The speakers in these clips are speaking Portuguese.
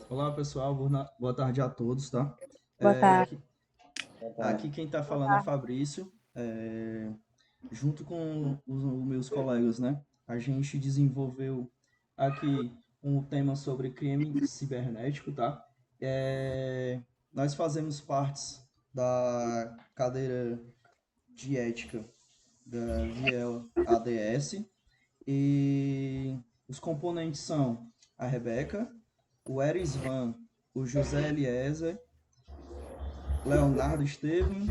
Olá, pessoal. Boa tarde a todos, tá? Boa É, tarde. aqui, aqui quem está falando é Fabrício, junto com os meus colegas, né? A gente desenvolveu aqui um tema sobre crime cibernético, tá? Nós fazemos partes da cadeira de ética da Viel ADS e os componentes são a Rebeca, o Erisvan, o José Eliezer, Leonardo Estevam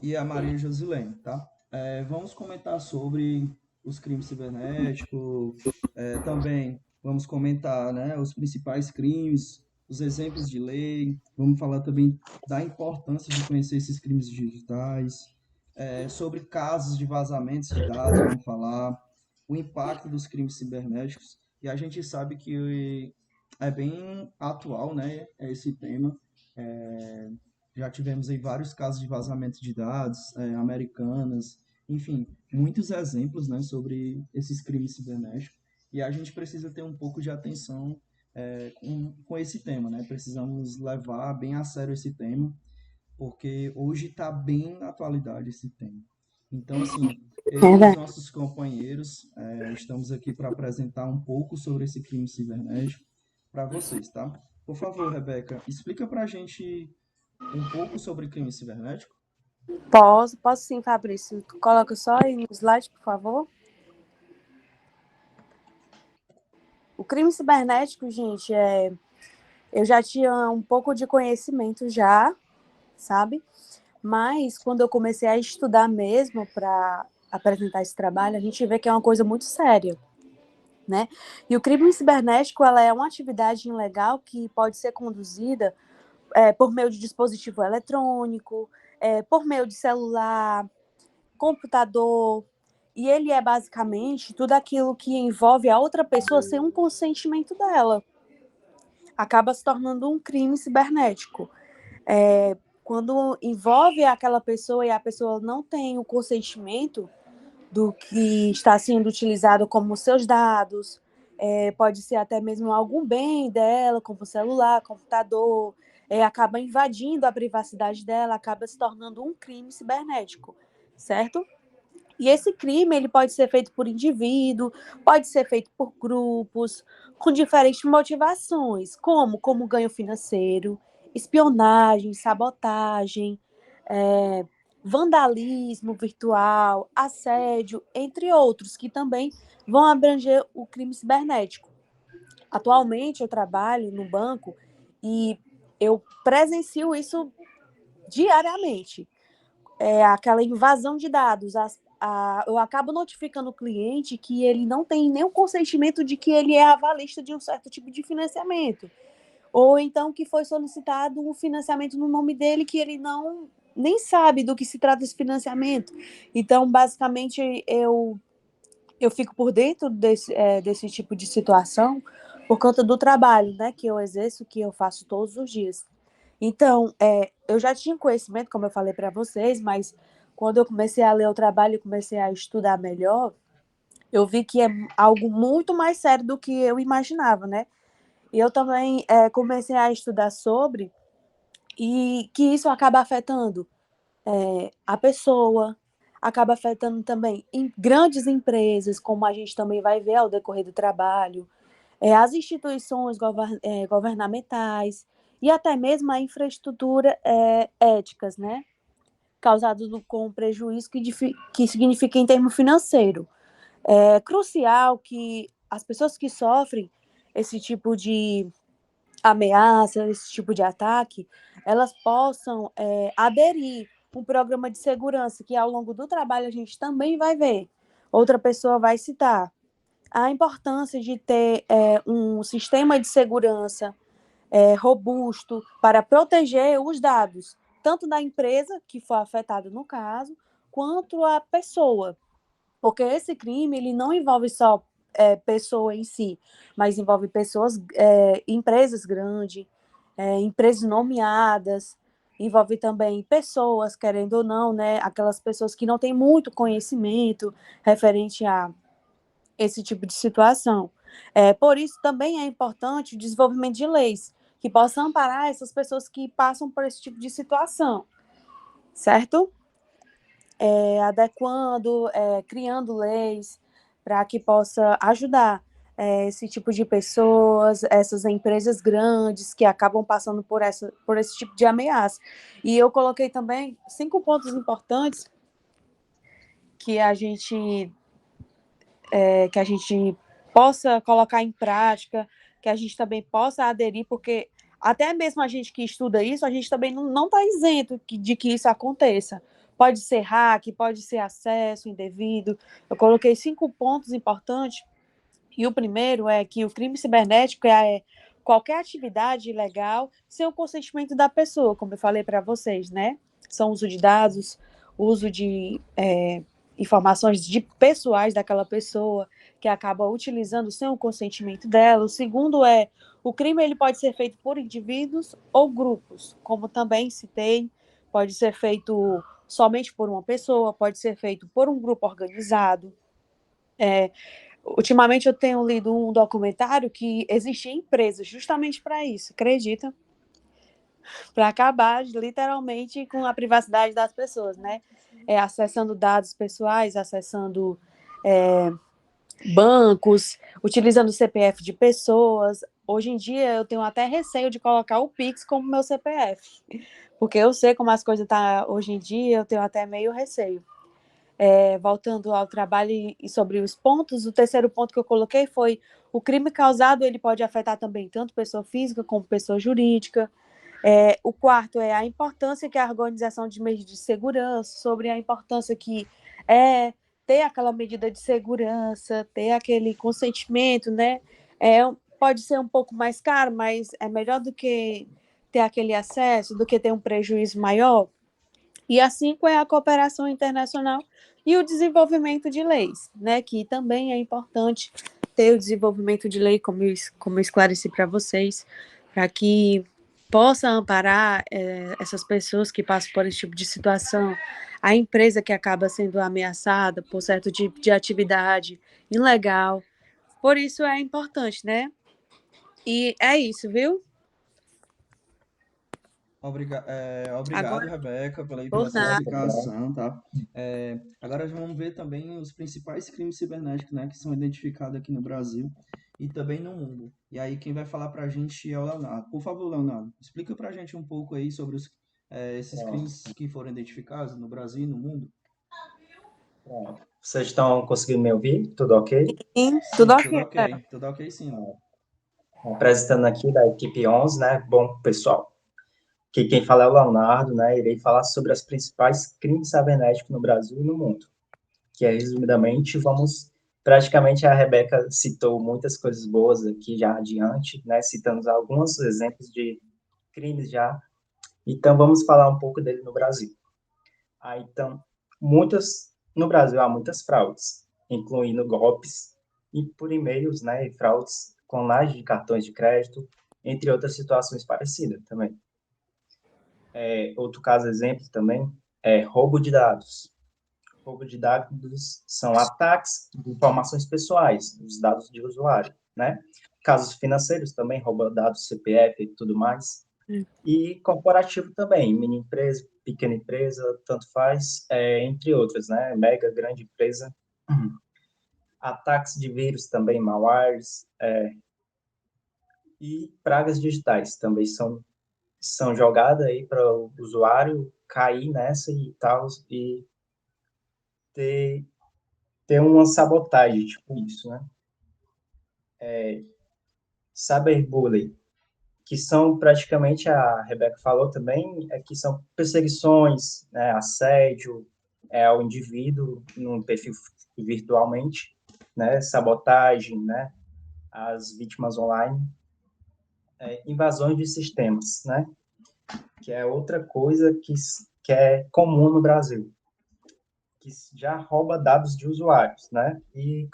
e a Maria Josilene, tá? Vamos comentar sobre os crimes cibernéticos, também vamos comentar, né, os principais crimes, os exemplos de lei, vamos falar também da importância de conhecer esses crimes digitais, sobre casos de vazamentos de dados, vamos falar, o impacto dos crimes cibernéticos, e a gente sabe que é bem atual, né, esse tema, é, já tivemos aí vários casos de vazamento de dados, americanas, enfim, muitos exemplos, né, sobre esses crimes cibernéticos. E a gente precisa ter um pouco de atenção com esse tema, né? Precisamos levar bem a sério esse tema, porque hoje está bem na atualidade esse tema. Então, assim, eu e os Verdade. nossos companheiros estamos aqui para apresentar um pouco sobre esse crime cibernético para vocês, tá? Por favor, Rebeca, explica para a gente um pouco sobre crime cibernético? Posso sim, Fabrício. Tu coloca só aí no slide, por favor. O crime cibernético, gente, eu já tinha um pouco de conhecimento já, sabe? Mas quando eu comecei a estudar mesmo para apresentar esse trabalho, a gente vê que é uma coisa muito séria, né? E o crime cibernético, ela é uma atividade ilegal que pode ser conduzida por meio de dispositivo eletrônico, por meio de celular, computador, e ele é basicamente tudo aquilo que envolve a outra pessoa sem um consentimento dela. Acaba se tornando um crime cibernético. Quando envolve aquela pessoa e a pessoa não tem o consentimento do que está sendo utilizado como seus dados, pode ser até mesmo algum bem dela, como celular, computador, acaba invadindo a privacidade dela, acaba se tornando um crime cibernético, certo? E esse crime ele pode ser feito por indivíduo, pode ser feito por grupos, com diferentes motivações, como ganho financeiro, espionagem, sabotagem, é, vandalismo virtual, assédio, entre outros, que também vão abranger o crime cibernético. Atualmente eu trabalho no banco e eu presencio isso diariamente, aquela invasão de dados. Eu acabo notificando o cliente que ele não tem nenhum consentimento de que ele é avalista de um certo tipo de financiamento. Ou então que foi solicitado um financiamento no nome dele que ele não nem sabe do que se trata esse financiamento. Então, basicamente, eu fico por dentro desse tipo de situação por conta do trabalho, né, que eu exerço, que eu faço todos os dias. Então, eu já tinha conhecimento, como eu falei para vocês, mas quando eu comecei a ler o trabalho e comecei a estudar melhor, eu vi que é algo muito mais sério do que eu imaginava, né? E eu também comecei a estudar sobre e que isso acaba afetando a pessoa, acaba afetando também em grandes empresas, como a gente também vai ver ao decorrer do trabalho, as instituições governamentais e até mesmo a infraestrutura éticas, né? Causado com prejuízo que significa em termo financeiro. É crucial que as pessoas que sofrem esse tipo de ameaça, esse tipo de ataque, elas possam aderir um programa de segurança que ao longo do trabalho a gente também vai ver. Outra pessoa vai citar a importância de ter um sistema de segurança robusto para proteger os dados, tanto da empresa que foi afetada no caso, quanto a pessoa. Porque esse crime ele não envolve só pessoa em si, mas envolve pessoas, empresas grandes, empresas nomeadas, envolve também pessoas, querendo ou não, né, aquelas pessoas que não têm muito conhecimento referente a esse tipo de situação. Por isso também é importante o desenvolvimento de leis, que possa amparar essas pessoas que passam por esse tipo de situação, certo? Adequando, criando leis para que possa ajudar esse tipo de pessoas, essas empresas grandes que acabam passando por esse tipo de ameaça. E eu coloquei também 5 pontos importantes que que a gente possa colocar em prática, que a gente também possa aderir, porque até mesmo a gente que estuda isso, a gente também não está isento de que isso aconteça. Pode ser hack, pode ser acesso indevido. Eu coloquei 5 pontos importantes, e o primeiro é que o crime cibernético é qualquer atividade ilegal sem o consentimento da pessoa, como eu falei para vocês, né? São uso de dados, uso de informações de pessoais daquela pessoa que acaba utilizando sem o consentimento dela. O segundo é o crime ele pode ser feito por indivíduos ou grupos, como também citei, pode ser feito somente por uma pessoa, pode ser feito por um grupo organizado. Ultimamente eu tenho lido um documentário que existia empresas justamente para isso, acredita? Para acabar literalmente com a privacidade das pessoas, né? Acessando dados pessoais, acessando bancos, utilizando o CPF de pessoas. Hoje em dia eu tenho até receio de colocar o Pix como meu CPF, porque eu sei como as coisas estão hoje em dia, eu tenho até meio receio. Voltando ao trabalho e sobre os pontos, o terceiro ponto que eu coloquei foi o crime causado, ele pode afetar também tanto pessoa física como pessoa jurídica. O quarto é a importância que a organização de medidas de segurança, sobre a importância que é ter aquela medida de segurança, ter aquele consentimento, né? Pode ser um pouco mais caro, mas é melhor do que ter aquele acesso, do que ter um prejuízo maior. E a cinco é a cooperação internacional e o desenvolvimento de leis, né? Que também é importante ter o desenvolvimento de lei, como eu esclareci para vocês, para que possa amparar essas pessoas que passam por esse tipo de situação, a empresa que acaba sendo ameaçada por certo tipo de atividade ilegal. Por isso é importante, né? E é isso, viu? Obrigado, Agora, Rebeca, pela por sua nada. explicação, tá? Agora vamos ver também os principais crimes cibernéticos, né, que são identificados aqui no Brasil e também no mundo. E aí quem vai falar para a gente é o Leonardo. Por favor, Leonardo, explica para a gente um pouco aí sobre esses crimes que foram identificados no Brasil e no mundo. Vocês estão conseguindo me ouvir? Tudo ok? Sim, tudo Sim, ok. tudo ok sim, Léo. Apresentando aqui da equipe 11, né? Bom, pessoal, aqui quem fala é o Leonardo, né? Irei falar sobre as principais crimes cibernéticos no Brasil e no mundo. Que é, resumidamente, praticamente a Rebeca citou muitas coisas boas aqui já adiante, né? Citamos alguns exemplos de crimes já. Então, vamos falar um pouco dele no Brasil. Então, no Brasil há muitas fraudes, incluindo golpes e por e-mails, né, e fraudes, clonagem de cartões de crédito, entre outras situações parecidas também. Outro caso exemplo também é roubo de dados. Roubo de dados são ataques de informações pessoais, dos dados de usuário, né? Casos financeiros também, rouba dados CPF e tudo mais. E corporativo também, mini empresa, pequena empresa, tanto faz, entre outras, né? Mega, grande empresa. Ataques de vírus também, malwares, e pragas digitais também são jogadas aí para o usuário cair nessa e tal, e ter, ter uma sabotagem, tipo isso, né? Cyberbullying, que são praticamente, a Rebeca falou também, que são perseguições, né, assédio ao indivíduo no perfil virtualmente, né, sabotagem, né, às vítimas online, invasões de sistemas, né, que é outra coisa que é comum no Brasil, que já rouba dados de usuários, né, e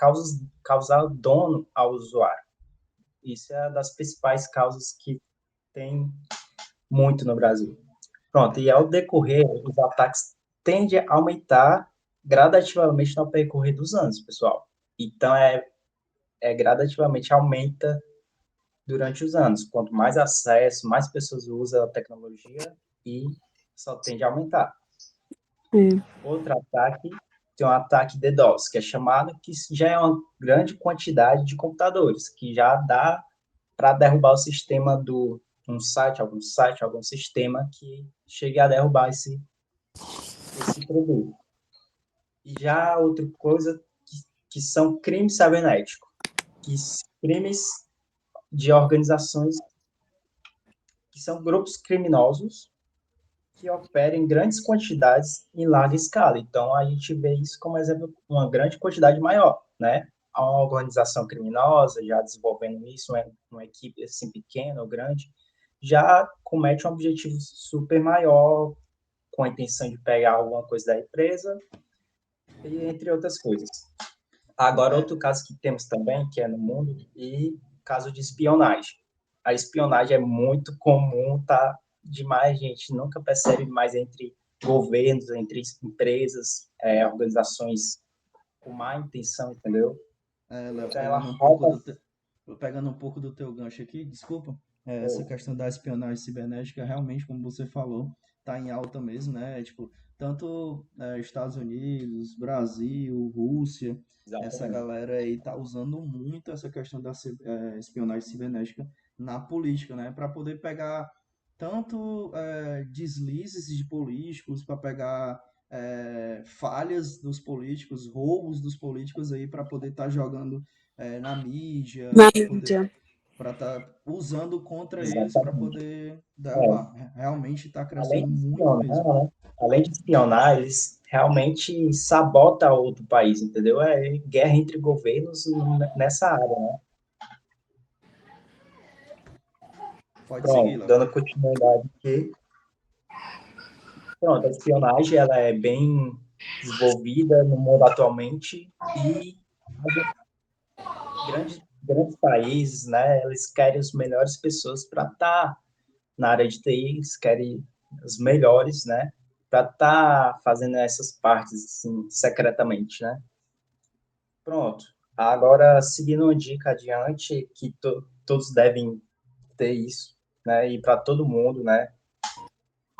causar dano ao usuário. Isso é uma das principais causas que tem muito no Brasil. Pronto, e ao decorrer, os ataques tendem a aumentar gradativamente no percorrer dos anos, pessoal. Então, gradativamente aumenta durante os anos. Quanto mais acesso, mais pessoas usam a tecnologia e só tende a aumentar. Outro ataque, tem um ataque DDoS, que é chamado, que já é uma grande quantidade de computadores, que já dá para derrubar o sistema do um site, algum sistema que chegue a derrubar esse produto. E já outra coisa que são crimes cibernéticos, que crimes de organizações que são grupos criminosos que operam em grandes quantidades em larga escala. Então, a gente vê isso como exemplo, uma grande quantidade maior, né? Uma organização criminosa já desenvolvendo isso, uma equipe assim pequena ou grande, já comete um objetivo super maior, com a intenção de pegar alguma coisa da empresa, e entre outras coisas. Agora, outro caso que temos também, que é no mundo, e caso de espionagem. A espionagem é muito comum, tá? Demais, gente nunca percebe mais entre governos, entre empresas, organizações com má intenção, entendeu? Léo, Então, ela rouba... pegando um pouco do teu gancho aqui, desculpa, essa questão da espionagem cibernética, realmente, como você falou, tá em alta mesmo, né? Tipo, tanto Estados Unidos, Brasil, Rússia, essa Exatamente. galera aí tá usando muito essa questão da espionagem cibernética na política, né? Para poder pegar tanto deslizes de políticos, para pegar falhas dos políticos, roubos dos políticos aí para poder estar jogando na mídia, Na para poder mídia. para estar usando contra eles para Exatamente. poder É, derrubar. Realmente está além crescendo de muito espionar, mesmo. né? Além de espionar, eles realmente sabotam outro país, entendeu? É guerra entre governos nessa área, né? Pode seguir, Pronto, Léo. dando continuidade aqui. Pronto, a espionagem ela é bem desenvolvida no mundo atualmente e grandes países, né, eles querem as melhores pessoas para estar na área de TI, eles querem os melhores, né, para estar fazendo essas partes assim secretamente, né? Pronto. Agora, seguindo uma dica adiante, que todos devem ter isso, né, e para todo mundo, né,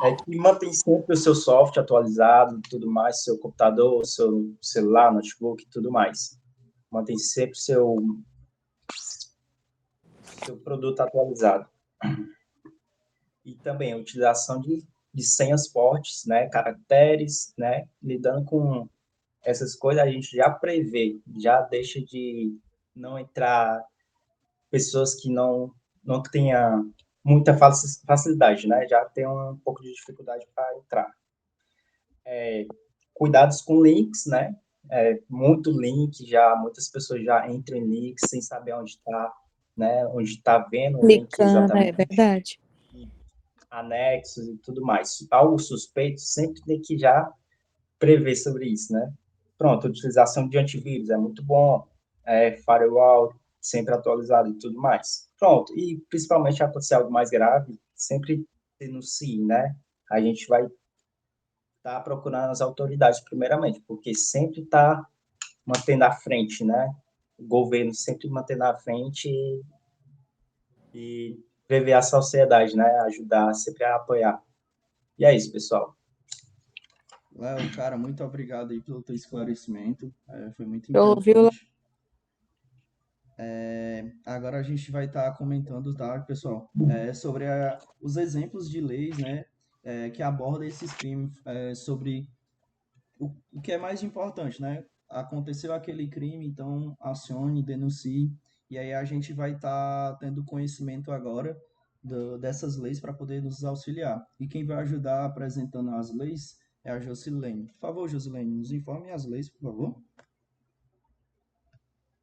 é que mantém sempre o seu software atualizado, tudo mais, seu computador, seu celular, notebook, tudo mais. Mantém sempre seu produto atualizado. E também a utilização de senhas fortes, né, caracteres, né, lidando com essas coisas, a gente já prevê, já deixa de não entrar pessoas que não tenha muita facilidade, né, já tem um pouco de dificuldade para entrar. Cuidados com links, né? Muito link já, muitas pessoas já entram em links sem saber onde está, né? Onde está vendo o link Clicando, é exatamente, verdade. e anexos e tudo mais. Algo suspeito sempre tem que já prever sobre isso, né? Pronto, a utilização de antivírus é muito bom, firewall sempre atualizado e tudo mais. Pronto, e principalmente acontecer algo mais grave, sempre denuncie, né? A gente vai estar procurando as autoridades primeiramente, porque sempre está mantendo à frente, né? O governo sempre mantendo à frente e prever a sociedade, né? Ajudar sempre a apoiar. E é isso, pessoal. Léo, cara, muito obrigado aí pelo teu esclarecimento. Foi muito Eu ouvi. importante. Agora a gente vai estar comentando, tá, pessoal, sobre os exemplos de leis, né, que abordam esses crimes, sobre o que é mais importante, né? Aconteceu aquele crime, então acione, denuncie, e aí a gente vai estar tendo conhecimento agora dessas leis para poder nos auxiliar. E quem vai ajudar apresentando as leis é a Jocilene. Por favor, Jocilene, nos informe as leis, por favor.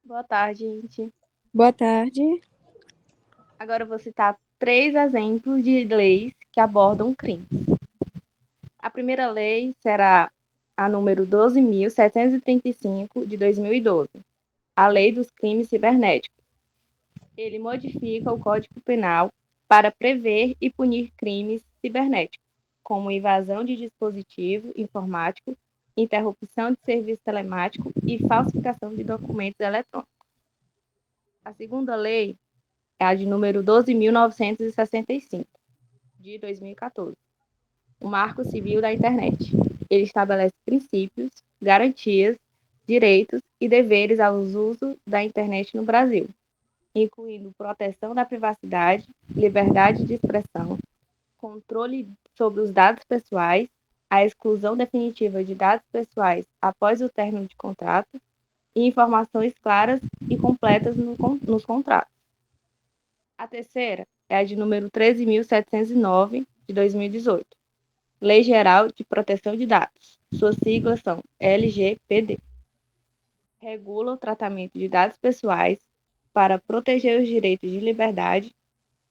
Boa tarde, gente. Boa tarde. Agora eu vou citar 3 exemplos de leis que abordam crime. A primeira lei será a número 12.735 de 2012, a Lei dos Crimes Cibernéticos. Ele modifica o Código Penal para prever e punir crimes cibernéticos, como invasão de dispositivo informático, interrupção de serviço telemático e falsificação de documentos eletrônicos. A segunda lei é a de número 12.965, de 2014. O Marco Civil da Internet. Ele estabelece princípios, garantias, direitos e deveres ao uso da internet no Brasil, incluindo proteção da privacidade, liberdade de expressão, controle sobre os dados pessoais, a exclusão definitiva de dados pessoais após o término de contrato e informações claras e completas nos contratos. A terceira é a de número 13.709, de 2018. Lei Geral de Proteção de Dados. Suas siglas são LGPD. Regula o tratamento de dados pessoais para proteger os direitos de liberdade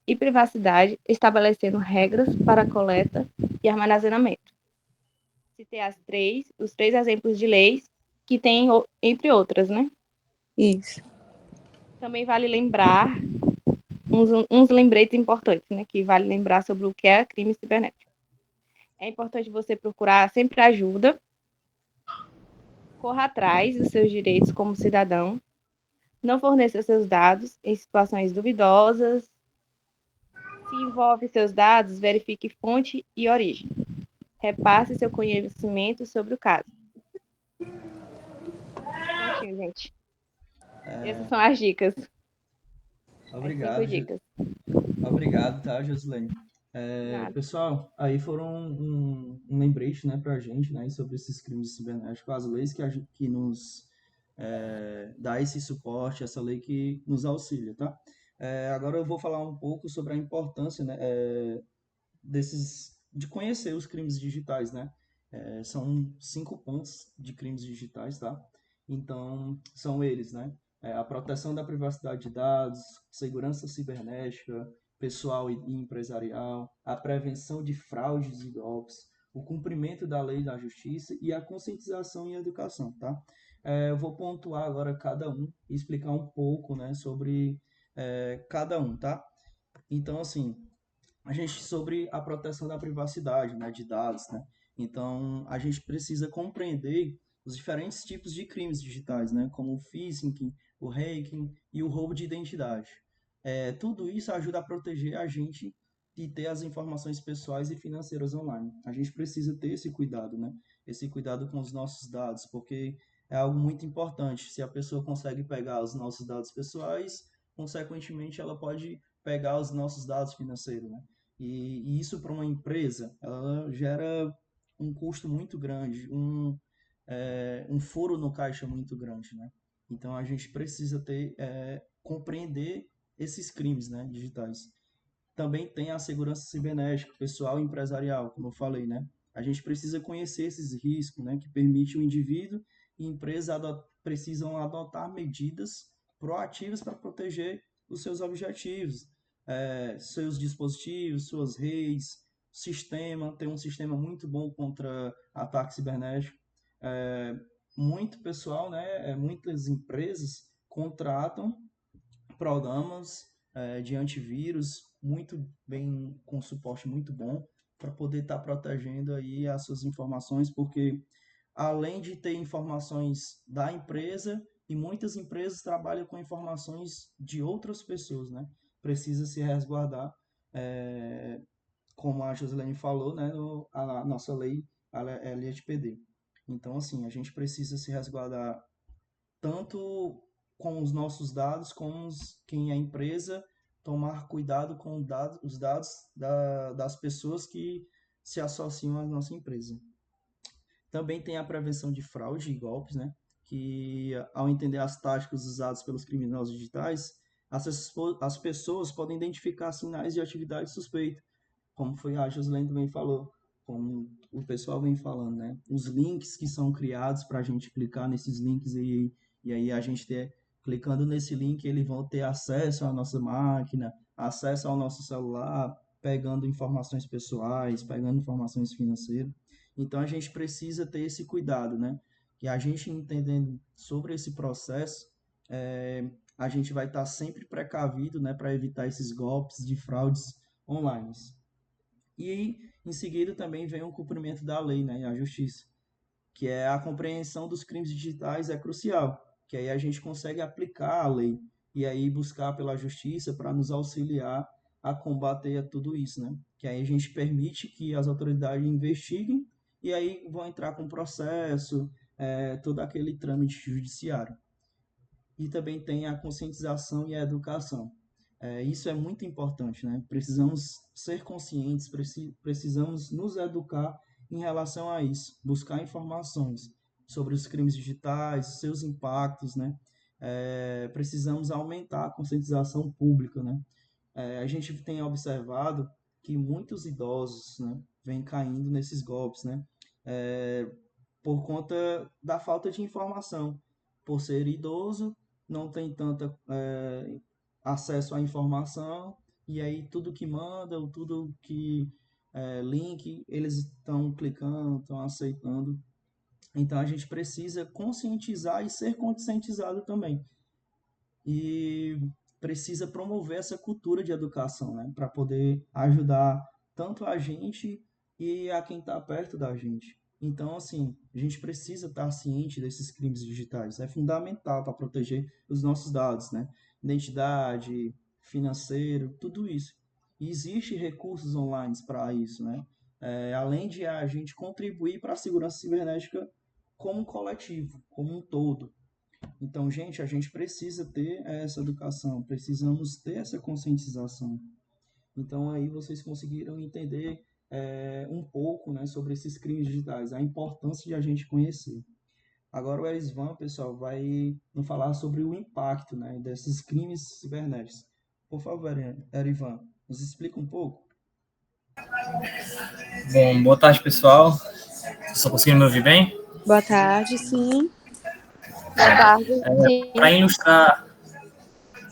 e privacidade, estabelecendo regras para coleta e armazenamento. Citei os três exemplos de leis que tem, entre outras, né? Isso. Também vale lembrar uns lembretes importantes, né? Que vale lembrar sobre o que é crime cibernético. É importante você procurar sempre ajuda, corra atrás dos seus direitos como cidadão, não forneça seus dados em situações duvidosas. Se envolve seus dados, verifique fonte e origem. Repasse seu conhecimento sobre o caso. Prontinho, gente. Essas são as dicas. Obrigado, As 5 dicas. obrigado, tá, Josilene? Nada. Pessoal, aí foram um lembrete, né, pra gente, né, sobre esses crimes cibernéticos, as leis que nos dá esse suporte, essa lei que nos auxilia, tá? Agora eu vou falar um pouco sobre a importância, né, de conhecer os crimes digitais, né? São 5 pontos de crimes digitais, tá? Então, são eles, né? A proteção da privacidade de dados, segurança cibernética, pessoal e empresarial, a prevenção de fraudes e golpes, o cumprimento da lei e da justiça e a conscientização e educação, tá? Eu vou pontuar agora cada um e explicar um pouco, né, sobre cada um, tá? Então, assim, a gente sobre a proteção da privacidade, né, de dados, né? Então, a gente precisa compreender os diferentes tipos de crimes digitais, né, como o phishing, o hacking e o roubo de identidade. Tudo isso ajuda a proteger a gente de ter as informações pessoais e financeiras online. A gente precisa ter esse cuidado, né? Esse cuidado com os nossos dados, porque é algo muito importante. Se a pessoa consegue pegar os nossos dados pessoais, consequentemente ela pode pegar os nossos dados financeiros, né? E isso para uma empresa, ela gera um custo muito grande, um furo no caixa muito grande, né? Então a gente precisa compreender esses crimes, né, digitais. Também tem a segurança cibernética, pessoal e empresarial, como eu falei, né? A gente precisa conhecer esses riscos, né, que permite o indivíduo e empresa precisam adotar medidas proativas para proteger os seus objetivos, seus dispositivos, suas redes, tem um sistema muito bom contra ataque cibernético. É, Muito pessoal, né, muitas empresas contratam programas de antivírus muito bem, com suporte muito bom, para poder estar protegendo aí as suas informações, porque além de ter informações da empresa, e muitas empresas trabalham com informações de outras pessoas, né? Precisa se resguardar, como a Joselene falou, né? A nossa lei, a LGPD. Então, assim, a gente precisa se resguardar tanto com os nossos dados, como quem é a empresa, tomar cuidado com os dados das pessoas que se associam à nossa empresa. Também tem a prevenção de fraude e golpes, né? Que ao entender as táticas usadas pelos criminosos digitais, as pessoas podem identificar sinais de atividade suspeita, como foi a Joslene também falou, como o pessoal vem falando, né? Os links que são criados para a gente clicar nesses links e aí a gente clicando nesse link, eles vão ter acesso à nossa máquina, acesso ao nosso celular, pegando informações pessoais, pegando informações financeiras. Então a gente precisa ter esse cuidado, né? Que a gente entendendo sobre esse processo, a gente vai estar sempre precavido, né, para evitar esses golpes de fraudes online. E em seguida também vem o cumprimento da lei, né, e a justiça, que é a compreensão dos crimes digitais é crucial, que aí a gente consegue aplicar a lei e aí buscar pela justiça para nos auxiliar a combater tudo isso, né? Que aí a gente permite que as autoridades investiguem e aí vão entrar com processo, todo aquele trâmite judiciário. E também tem a conscientização e a educação. Isso é muito importante, né? Precisamos ser conscientes, precisamos nos educar em relação a isso, buscar informações sobre os crimes digitais, seus impactos, né? Precisamos aumentar a conscientização pública, né? A gente tem observado que muitos idosos, né, vêm caindo nesses golpes, né? Por conta da falta de informação. Por ser idoso, não tem tanta acesso à informação, e aí tudo que manda, ou tudo que link, eles estão clicando, estão aceitando. Então a gente precisa conscientizar e ser conscientizado também. E precisa promover essa cultura de educação, né, para poder ajudar tanto a gente e a quem está perto da gente. Então, assim, a gente precisa estar ciente desses crimes digitais. É fundamental para proteger os nossos dados, né? Identidade, financeiro, tudo isso. E existe recursos online para isso, né? Além de a gente contribuir para a segurança cibernética como um coletivo, como um todo. Então, gente, a gente precisa ter essa educação, precisamos ter essa conscientização. Então, aí vocês conseguiram entender um pouco, né, sobre esses crimes digitais, a importância de a gente conhecer. Agora o Erisvan, pessoal, vai nos falar sobre o impacto, né, desses crimes cibernéticos. Por favor, Erivan, nos explica um pouco. Bom, boa tarde, pessoal. Vocês estão conseguindo me ouvir bem? Boa tarde, sim. Boa tarde.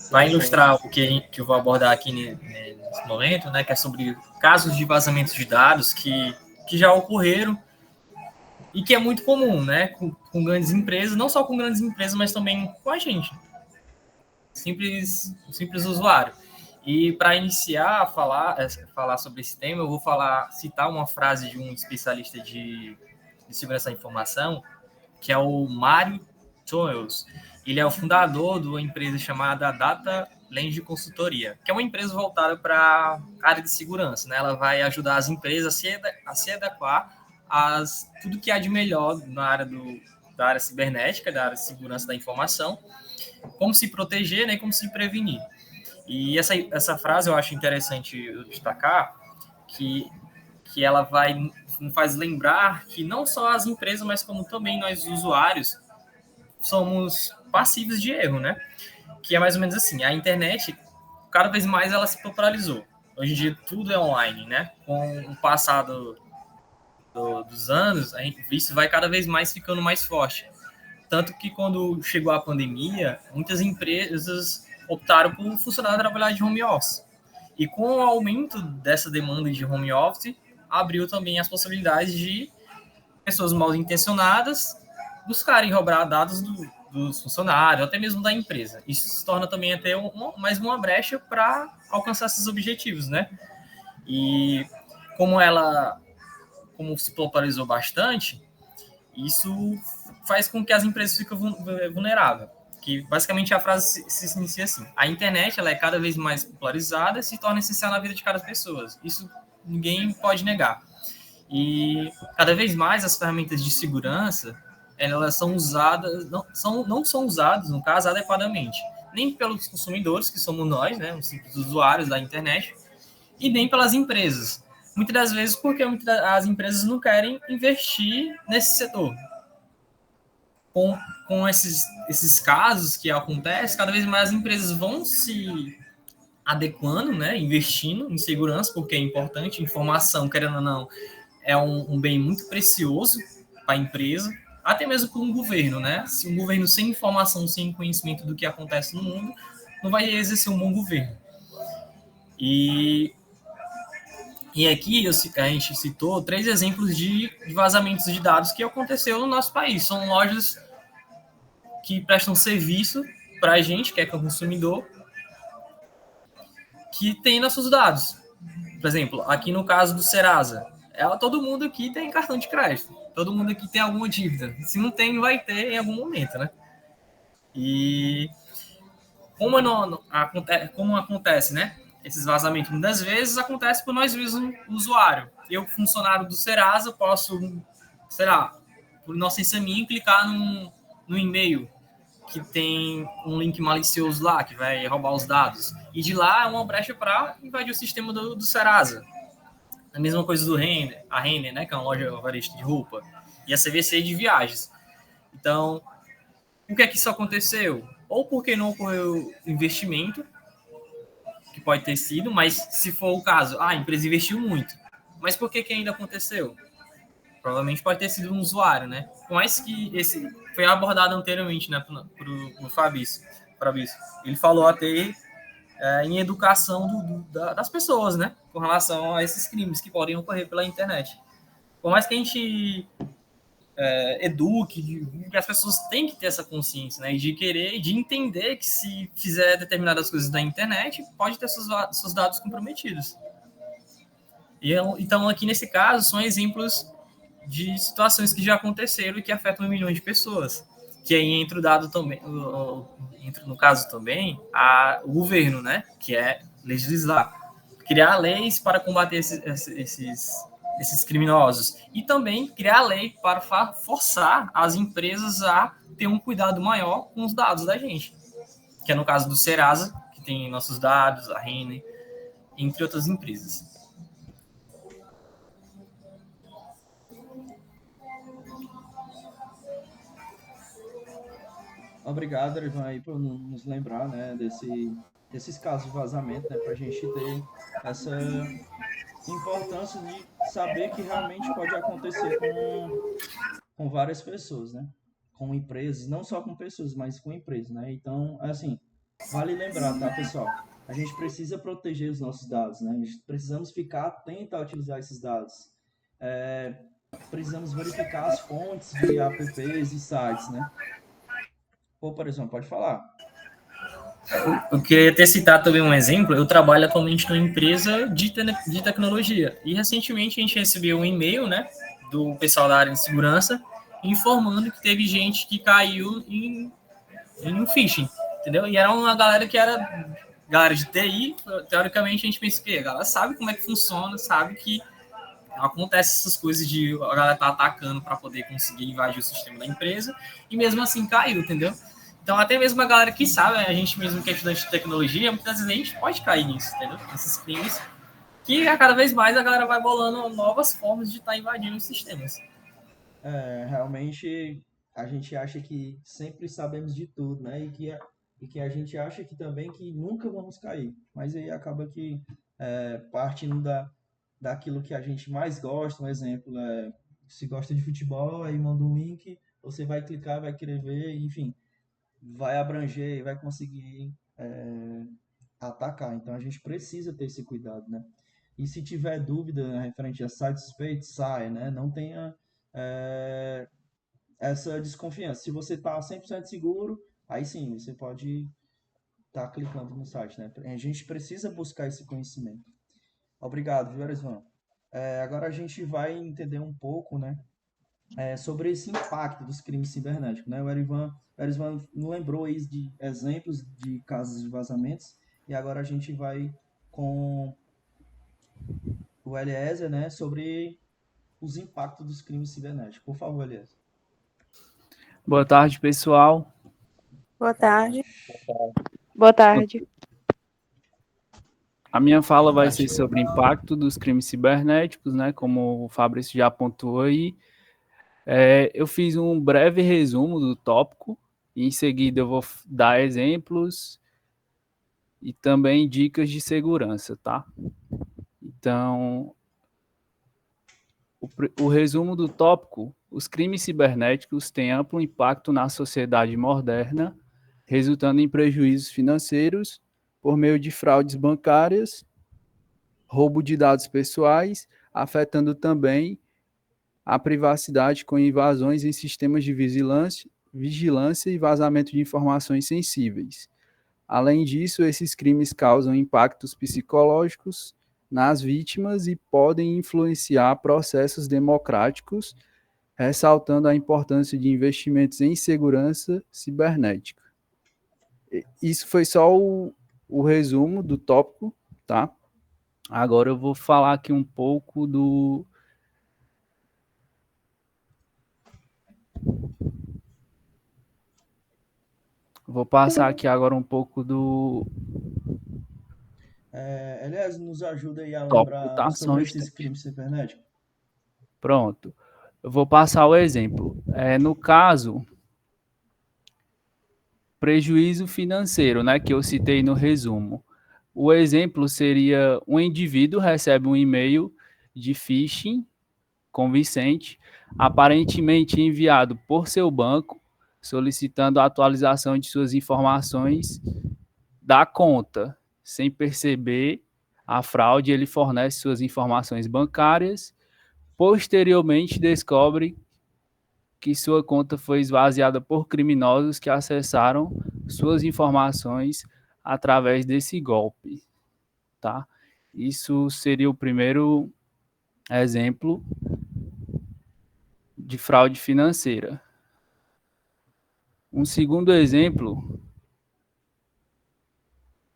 Para ilustrar o que eu vou abordar aqui nesse momento, né, que é sobre casos de vazamento de dados que já ocorreram e que é muito comum, né, com grandes empresas, não só com grandes empresas, mas também com a gente, simples usuário. E para iniciar a falar sobre esse tema, eu vou citar uma frase de um especialista de segurança da informação, que é o Mário Toels. Ele é o fundador de uma empresa chamada Data Lens Consultoria, que é uma empresa voltada para a área de segurança, né? Ela vai ajudar as empresas a se adequar a tudo que há de melhor na área da área cibernética, da área de segurança da informação, como se proteger, né? Como se prevenir. E essa frase eu acho interessante eu destacar, que ela nos faz lembrar que não só as empresas, mas como também nós, usuários, somos passíveis de erro, né? Que é mais ou menos assim, a internet, cada vez mais ela se popularizou. Hoje em dia tudo é online, né? Com o passado dos anos, isso vai cada vez mais ficando mais forte. Tanto que quando chegou a pandemia, muitas empresas optaram por funcionário trabalhar de home office. E com o aumento dessa demanda de home office, abriu também as possibilidades de pessoas mal intencionadas buscarem roubar dados dos funcionários, até mesmo da empresa. Isso se torna também até mais uma brecha para alcançar esses objetivos, né? E como se popularizou bastante, isso faz com que as empresas fiquem vulneráveis. Que basicamente a frase se inicia assim: a internet ela é cada vez mais popularizada e se torna essencial na vida de cada pessoa. Isso ninguém pode negar. E cada vez mais as ferramentas de segurança elas são usadas, não são usadas, no caso, adequadamente. Nem pelos consumidores, que somos nós, né, os simples usuários da internet, e nem pelas empresas. Muitas das vezes porque as empresas não querem investir nesse setor. Com esses casos que acontecem, cada vez mais as empresas vão se adequando, né, investindo em segurança, porque é importante. Informação, querendo ou não, é um bem muito precioso para a empresa, até mesmo para um governo, né? Se um governo sem informação, sem conhecimento do que acontece no mundo, não vai exercer um bom governo. E aqui a gente citou 3 exemplos de vazamentos de dados que aconteceu no nosso país. São lojas que prestam serviço para a gente, que é consumidor, que tem nossos dados. Por exemplo, aqui no caso do Serasa, todo mundo aqui tem cartão de crédito. Todo mundo aqui tem alguma dívida. Se não tem, vai ter em algum momento, né? E como acontece, né? Esses vazamentos, muitas vezes, acontece por nós mesmos, o usuário. Eu, funcionário do Serasa, posso, sei lá, por inocência minha, clicar no e-mail que tem um link malicioso lá, que vai roubar os dados. E de lá é uma brecha para invadir o sistema do Serasa. A mesma coisa do Renner, a Renner, né, que é uma loja varejista de roupa, e a CVC de viagens. Então, por que é que isso aconteceu? Ou porque não ocorreu investimento, que pode ter sido, mas se for o caso, a empresa investiu muito. Mas por que ainda aconteceu? Provavelmente pode ter sido um usuário, né? Por mais que esse foi abordado anteriormente, né, pro Fabrício. Ele falou até em educação das pessoas, né? Com relação a esses crimes que podem ocorrer pela internet. Por mais que a gente eduque, que as pessoas têm que ter essa consciência, né? E de querer, de entender que se fizer determinadas coisas na internet, pode ter seus dados comprometidos. Então, aqui nesse caso, são exemplos de situações que já aconteceram e que afetam milhões de pessoas. Que aí entra o dado também, entra no caso também o governo, né? Que é legislar, criar leis para combater esses criminosos e também criar lei para forçar as empresas a ter um cuidado maior com os dados da gente, que é no caso do Serasa, que tem nossos dados, a Renner, entre outras empresas. Obrigado, Ivan, aí por nos lembrar, né, desses casos de vazamento, né, para a gente ter essa importância de saber que realmente pode acontecer com várias pessoas, né, com empresas, não só com pessoas, mas com empresas, né. Então, assim, vale lembrar, tá, pessoal? A gente precisa proteger os nossos dados, né? Precisamos ficar atento a utilizar esses dados. Precisamos verificar as fontes de apps e sites, né? Ou, por exemplo, pode falar. Eu queria ter citado também um exemplo. Eu trabalho atualmente numa empresa de tecnologia. E recentemente a gente recebeu um e-mail, né, do pessoal da área de segurança, informando que teve gente que caiu em um phishing, entendeu? E era uma galera que era galera de TI. Teoricamente a gente pensa que a galera sabe como é que funciona, sabe que acontece essas coisas de a galera tá atacando para poder conseguir invadir o sistema da empresa, e mesmo assim caiu, entendeu? Então, até mesmo a galera que sabe, a gente mesmo que é estudante de tecnologia, muitas vezes a gente pode cair nisso, entendeu? Nesses crimes, que a cada vez mais a galera vai bolando novas formas de estar invadindo os sistemas. Realmente, a gente acha que sempre sabemos de tudo, né? E que a gente acha que também que nunca vamos cair. Mas aí acaba que, partindo daquilo que a gente mais gosta, um exemplo, se gosta de futebol, aí manda um link, você vai clicar, vai querer ver, enfim, vai abranger e vai conseguir atacar. Então a gente precisa ter esse cuidado, né? E se tiver dúvida referente a sites suspeitos, sai, né? Não tenha essa desconfiança. Se você está 100% seguro, aí sim, você pode estar clicando no site, né? A gente precisa buscar esse conhecimento. Obrigado, viu, Arisvan? Agora a gente vai entender um pouco, né, sobre esse impacto dos crimes cibernéticos, né? O Arisvan nos lembrou aí de exemplos de casos de vazamentos, e agora a gente vai com o Eliezer, né, sobre os impactos dos crimes cibernéticos. Por favor, Eliezer. Boa tarde, pessoal. Boa tarde. Boa tarde. A minha fala vai ser sobre o impacto dos crimes cibernéticos, né? Como o Fabrício já apontou aí. Eu fiz um breve resumo do tópico e em seguida eu vou dar exemplos e também dicas de segurança, tá? Então, o resumo do tópico: os crimes cibernéticos têm amplo impacto na sociedade moderna, resultando em prejuízos financeiros por meio de fraudes bancárias, roubo de dados pessoais, afetando também a privacidade com invasões em sistemas de vigilância e vazamento de informações sensíveis. Além disso, esses crimes causam impactos psicológicos nas vítimas e podem influenciar processos democráticos, ressaltando a importância de investimentos em segurança cibernética. Isso foi só o resumo do tópico, tá? Agora eu vou falar aqui um pouco do... Vou passar aqui agora um pouco do Aliás, nos ajuda aí a tópico, lembrar tá? Só um sobre esses instante. crimes cibernéticos. Pronto. Eu vou passar o exemplo. No caso, prejuízo financeiro, né, que eu citei no resumo. O exemplo seria um indivíduo recebe um e-mail de phishing convincente, aparentemente enviado por seu banco, solicitando a atualização de suas informações da conta. Sem perceber a fraude, ele fornece suas informações bancárias. Posteriormente, descobre que sua conta foi esvaziada por criminosos que acessaram suas informações através desse golpe, tá? Isso seria o primeiro exemplo de fraude financeira. Um segundo exemplo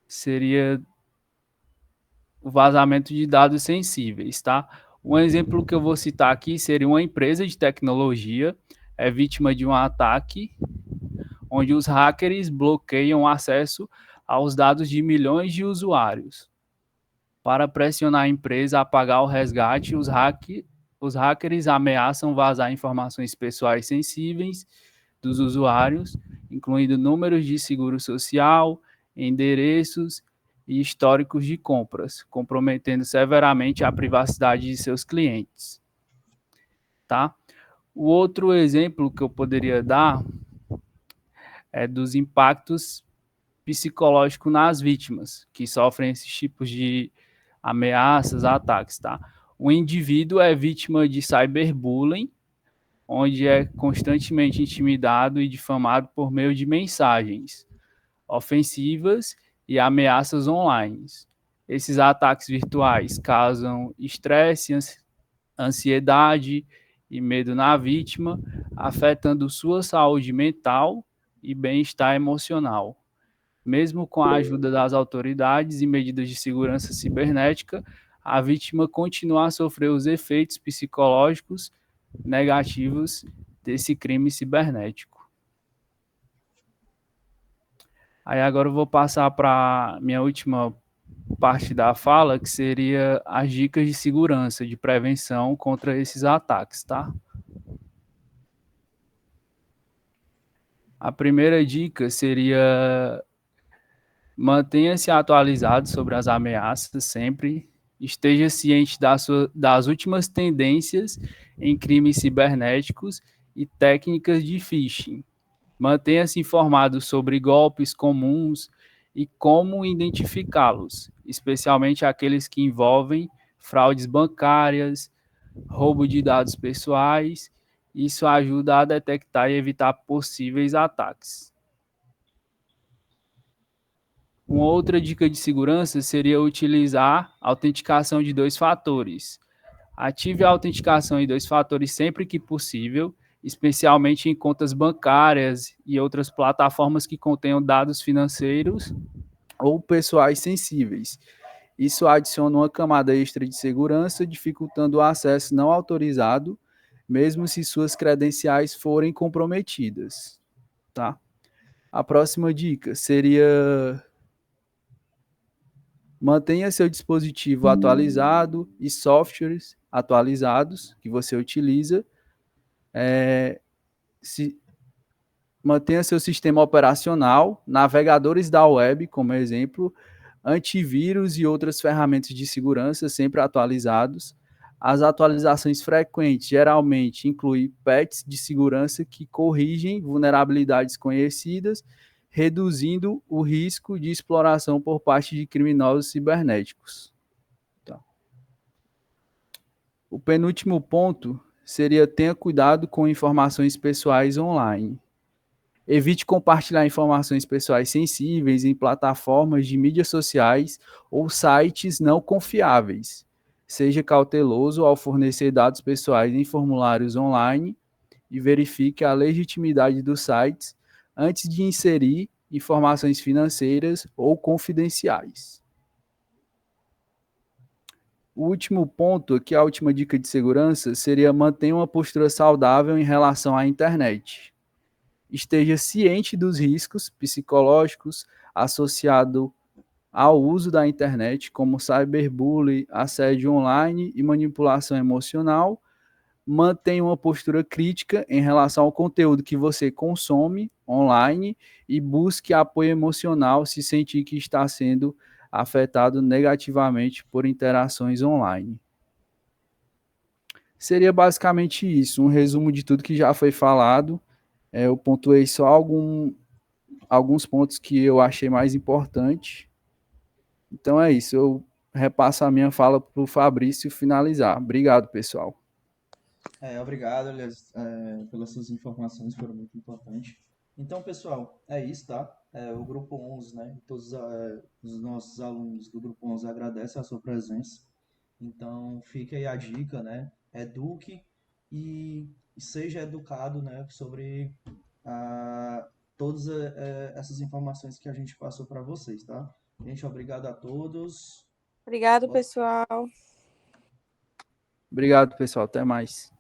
seria o vazamento de dados sensíveis, tá? Um exemplo que eu vou citar aqui seria uma empresa de tecnologia é vítima de um ataque onde os hackers bloqueiam o acesso aos dados de milhões de usuários. Para pressionar a empresa a pagar o resgate, os hackers ameaçam vazar informações pessoais sensíveis dos usuários, incluindo números de seguro social, endereços e históricos de compras, comprometendo severamente a privacidade de seus clientes. Tá? O outro exemplo que eu poderia dar é dos impactos psicológicos nas vítimas que sofrem esses tipos de ameaças, ataques, tá? O indivíduo é vítima de cyberbullying, onde é constantemente intimidado e difamado por meio de mensagens ofensivas e ameaças online. Esses ataques virtuais causam estresse, ansiedade e medo na vítima, afetando sua saúde mental e bem-estar emocional. Mesmo com a ajuda das autoridades e medidas de segurança cibernética, a vítima continua a sofrer os efeitos psicológicos negativos desse crime cibernético. Aí agora eu vou passar para minha última parte da fala, que seria as dicas de segurança, de prevenção contra esses ataques, tá? A primeira dica seria: mantenha-se atualizado sobre as ameaças sempre, esteja ciente das últimas tendências em crimes cibernéticos e técnicas de phishing. Mantenha-se informado sobre golpes comuns e como identificá-los, especialmente aqueles que envolvem fraudes bancárias, roubo de dados pessoais. Isso ajuda a detectar e evitar possíveis ataques. Uma outra dica de segurança seria utilizar a autenticação de 2 fatores. Ative a autenticação em 2 fatores sempre que possível, especialmente em contas bancárias e outras plataformas que contenham dados financeiros ou pessoais sensíveis. Isso adiciona uma camada extra de segurança, dificultando o acesso não autorizado, mesmo se suas credenciais forem comprometidas. Tá? A próxima dica seria: mantenha seu dispositivo atualizado e softwares atualizados que você utiliza. Mantenha seu sistema operacional, navegadores da web, como exemplo, antivírus e outras ferramentas de segurança sempre atualizados. As atualizações frequentes geralmente incluem patches de segurança que corrigem vulnerabilidades conhecidas, reduzindo o risco de exploração por parte de criminosos cibernéticos. Tá. O penúltimo ponto seria: tenha cuidado com informações pessoais online. Evite compartilhar informações pessoais sensíveis em plataformas de mídias sociais ou sites não confiáveis. Seja cauteloso ao fornecer dados pessoais em formulários online e verifique a legitimidade dos sites antes de inserir informações financeiras ou confidenciais. O último ponto, aqui a última dica de segurança, seria manter uma postura saudável em relação à internet. Esteja ciente dos riscos psicológicos associados ao uso da internet, como cyberbullying, assédio online e manipulação emocional. Mantenha uma postura crítica em relação ao conteúdo que você consome online e busque apoio emocional se sentir que está sendo afetado negativamente por interações online. Seria basicamente isso, um resumo de tudo que já foi falado. Eu pontuei só alguns pontos que eu achei mais importantes. Então é isso, eu repasso a minha fala para o Fabrício finalizar. Obrigado, pessoal. Obrigado, aliás, pelas suas informações, foram muito importantes. Então, pessoal, é isso, tá? O Grupo 11, né? Todos os nossos alunos do Grupo 11 agradecem a sua presença. Então, fica aí a dica, né? Eduque e seja educado, né? Sobre todas essas informações que a gente passou para vocês, tá? Gente, obrigado a todos. Obrigado, pessoal. Obrigado, pessoal. Até mais.